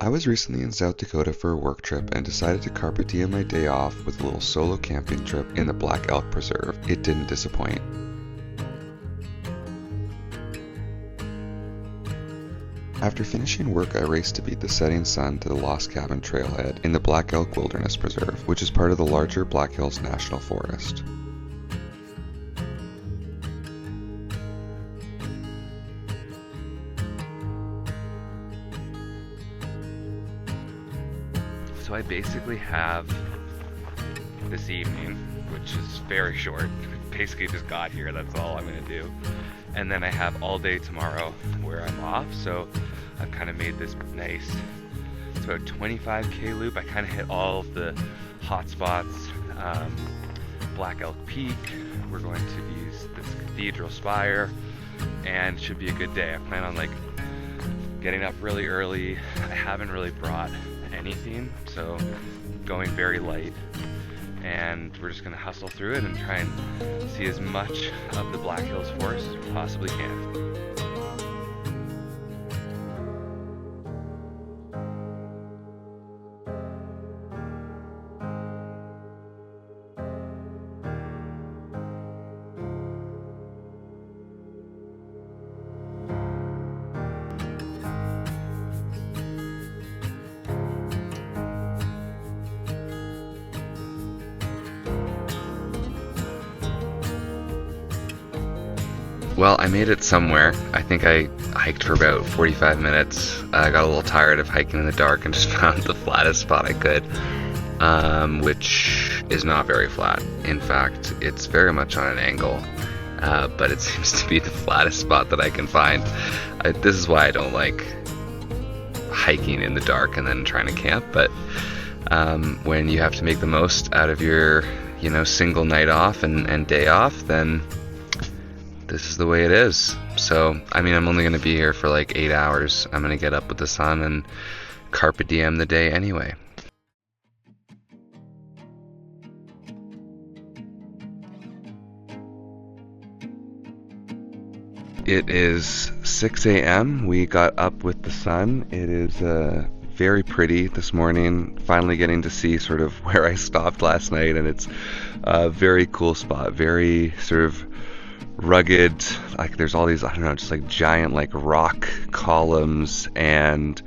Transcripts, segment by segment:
I was recently in South Dakota for a work trip and decided to carpe diem my day off with a little solo camping trip in the Black Elk Preserve. It didn't disappoint. After finishing work, I raced to beat the setting sun to the Lost Cabin Trailhead in the Black Elk Wilderness Preserve, which is part of the larger Black Hills National Forest. So I basically have this evening, which is very short. Basically just got here, that's all I'm gonna do. And then I have all day tomorrow where I'm off, so I've kind of made this nice, it's about 25K loop. I kind of hit all of the hot spots. Black Elk Peak, we're going to use this cathedral spire, and it should be a good day. I plan on like getting up really early. I haven't really brought anything, so going very light, and we're just gonna hustle through it and try and see as much of the Black Hills Forest as we possibly can. Well, I made it somewhere. I think I hiked for about 45 minutes. I got a little tired of hiking in the dark and just found the flattest spot I could, which is not very flat. In fact, it's very much on an angle, but it seems to be the flattest spot that I can find. This is why I don't like hiking in the dark and then trying to camp, but when you have to make the most out of your, single night off and day off, then this is the way it is. So, I'm only going to be here for like 8 hours. I'm going to get up with the sun and carpe diem the day anyway. It is 6 a.m. We got up with the sun. It is very pretty this morning. Finally getting to see sort of where I stopped last night, and it's a very cool spot. Very sort of rugged, like there's all these, just like giant like rock columns, and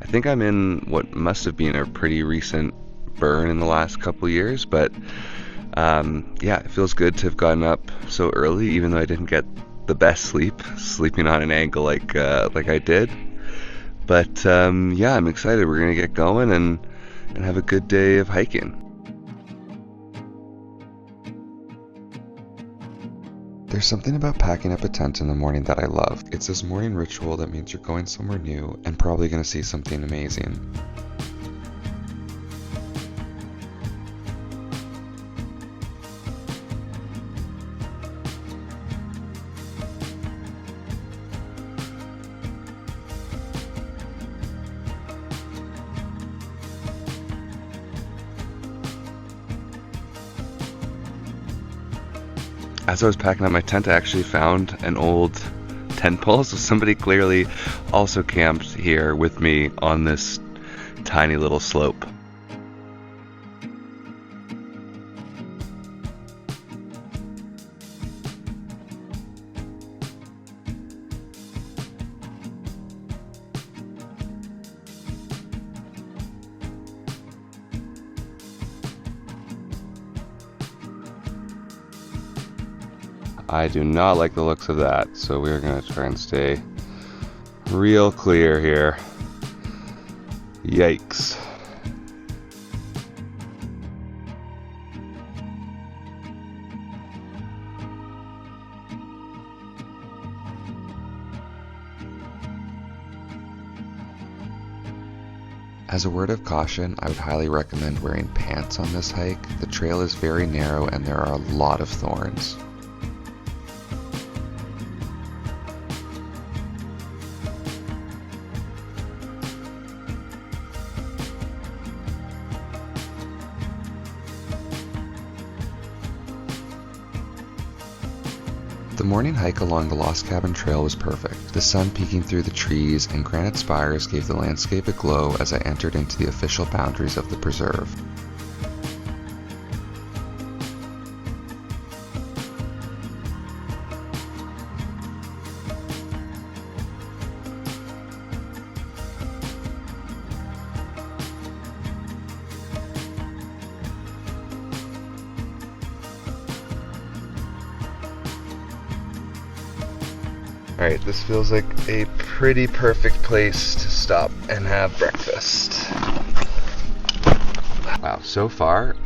I think I'm in what must have been a pretty recent burn in the last couple years, but it feels good to have gotten up so early, even though I didn't get the best sleeping on an angle like I did. But I'm excited. We're gonna get going and have a good day of hiking. There's something about packing up a tent in the morning that I love. It's this morning ritual that means you're going somewhere new and probably going to see something amazing. As I was packing up my tent, I actually found an old tent pole, so somebody clearly also camped here with me on this tiny little slope. I do not like the looks of that, so we're going to try and stay real clear here. Yikes. As a word of caution, I would highly recommend wearing pants on this hike. The trail is very narrow and there are a lot of thorns. The morning hike along the Lost Cabin Trail was perfect. The sun peeking through the trees and granite spires gave the landscape a glow as I entered into the official boundaries of the preserve. Alright, this feels like a pretty perfect place to stop and have breakfast. Wow, so far,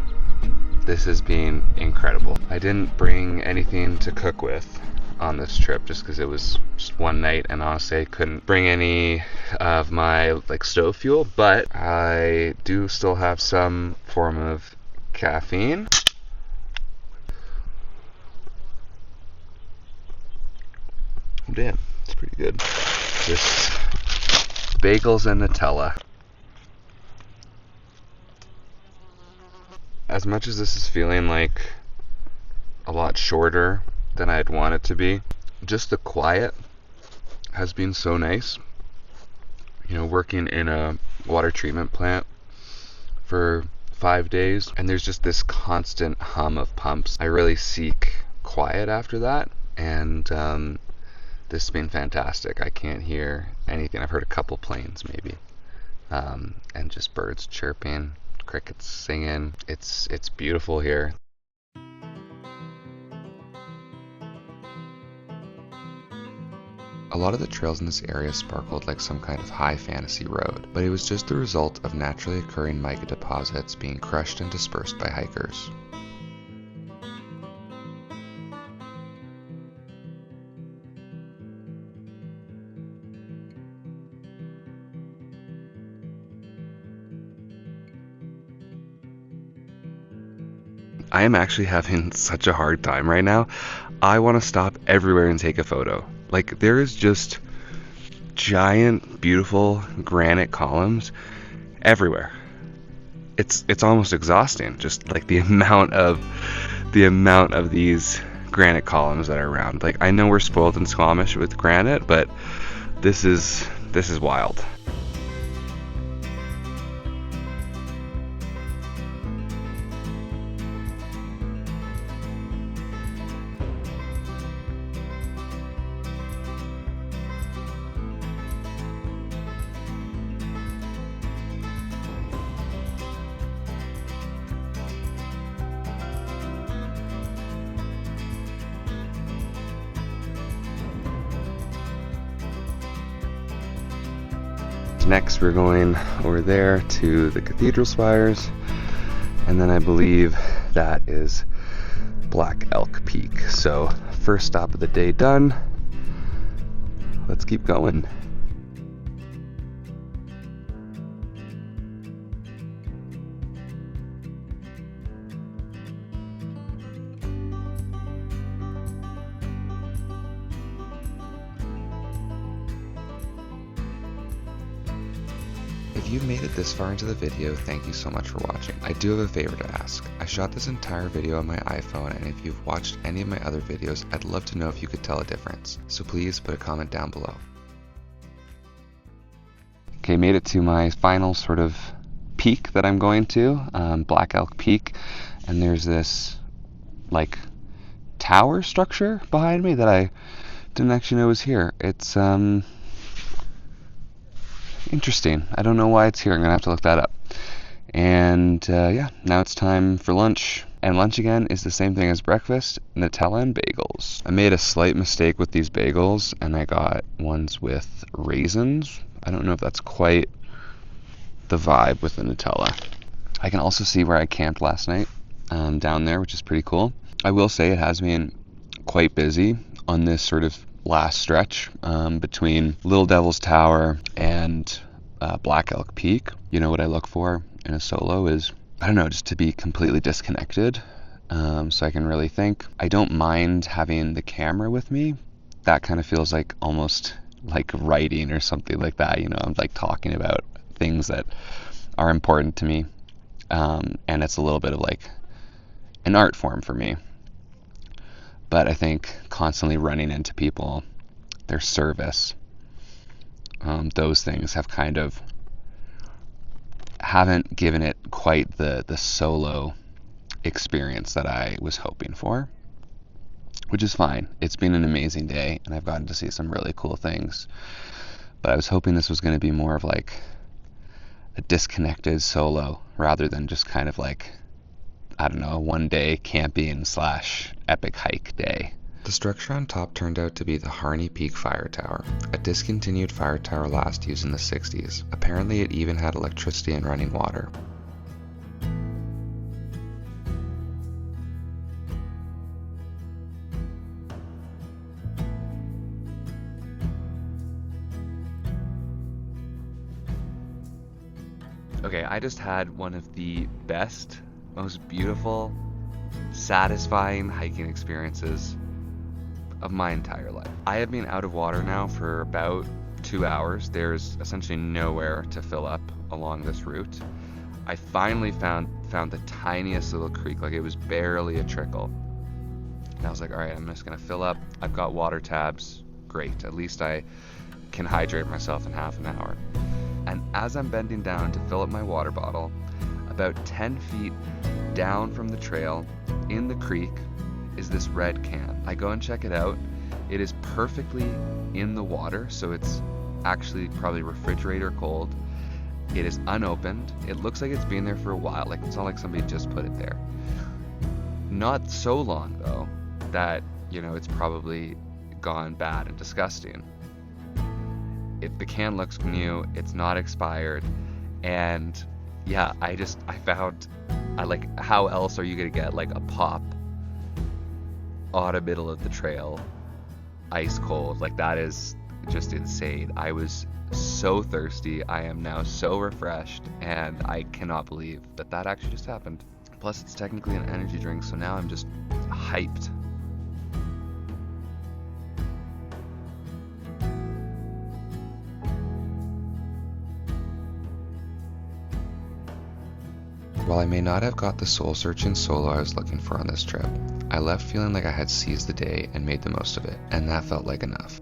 this has been incredible. I didn't bring anything to cook with on this trip just because it was just one night, and honestly I couldn't bring any of my stove fuel, but I do still have some form of caffeine. Damn, it's pretty good. Just bagels and Nutella. As much as this is feeling like a lot shorter than I'd want it to be, just the quiet has been so nice. You know, working in a water treatment plant for 5 days, and there's just this constant hum of pumps. I really seek quiet after that, and this has been fantastic. I can't hear anything. I've heard a couple planes maybe, and just birds chirping, crickets singing. It's beautiful here. A lot of the trails in this area sparkled like some kind of high fantasy road, but it was just the result of naturally occurring mica deposits being crushed and dispersed by hikers. I am actually having such a hard time right now. I want to stop everywhere and take a photo. Like, there is just giant, beautiful granite columns everywhere. It's almost exhausting, just like the amount of these granite columns that are around. Like, I know we're spoiled in Squamish with granite, but this is wild. Next we're going over there to the cathedral spires, and then I believe that is Black Elk Peak. So first stop of the day done. Let's keep going. If you've made it this far into the video, thank you so much for watching. I do have a favor to ask. I shot this entire video on my iPhone, and if you've watched any of my other videos, I'd love to know if you could tell a difference. So please put a comment down below. Okay, made it to my final sort of peak that I'm going to, Black Elk Peak, and there's this like tower structure behind me that I didn't actually know was here. It's interesting. I don't know why it's here. I'm gonna have to look that up. And yeah, now it's time for lunch. And lunch again is the same thing as breakfast: Nutella and bagels. I made a slight mistake with these bagels, and I got ones with raisins. I don't know if that's quite the vibe with the Nutella. I can also see where I camped last night down there, which is pretty cool. I will say it has been quite busy on this sort of last stretch between Little Devil's Tower and Black Elk Peak. You know what I look for in a solo is, I don't know, just to be completely disconnected, so I can really think. I don't mind having the camera with me. That kind of feels like almost like writing or something like that. You know, I'm like talking about things that are important to me, and it's a little bit of like an art form for me. But I think constantly running into people, their service, those things have kind of haven't given it quite the solo experience that I was hoping for, which is fine. It's been an amazing day, and I've gotten to see some really cool things. But I was hoping this was going to be more of like a disconnected solo rather than just kind of like, I don't know, a one-day camping / epic hike day. The structure on top turned out to be the Harney Peak Fire Tower, a discontinued fire tower last used in the 60s. Apparently it even had electricity and running water. Okay, I just had one of the best, most beautiful, satisfying hiking experiences of my entire life. I have been out of water now for about 2 hours. There's essentially nowhere to fill up along this route. I finally found the tiniest little creek, like it was barely a trickle. And I was like, all right, I'm just gonna fill up. I've got water tabs, great. At least I can hydrate myself in half an hour. And as I'm bending down to fill up my water bottle, about 10 feet down from the trail in the creek is this red can. I go and check it out. It is perfectly in the water, so it's actually probably refrigerator cold. It is unopened. It looks like it's been there for a while. Like it's not like somebody just put it there. Not so long though that, it's probably gone bad and disgusting. The can looks new, it's not expired, and yeah, I found, how else are you gonna get like a pop on the middle of the trail, ice cold? Like that is just insane. I was so thirsty. I am now so refreshed, and I cannot believe that actually just happened. Plus it's technically an energy drink, so now I'm just hyped. While I may not have got the soul-searching solo I was looking for on this trip, I left feeling like I had seized the day and made the most of it, and that felt like enough.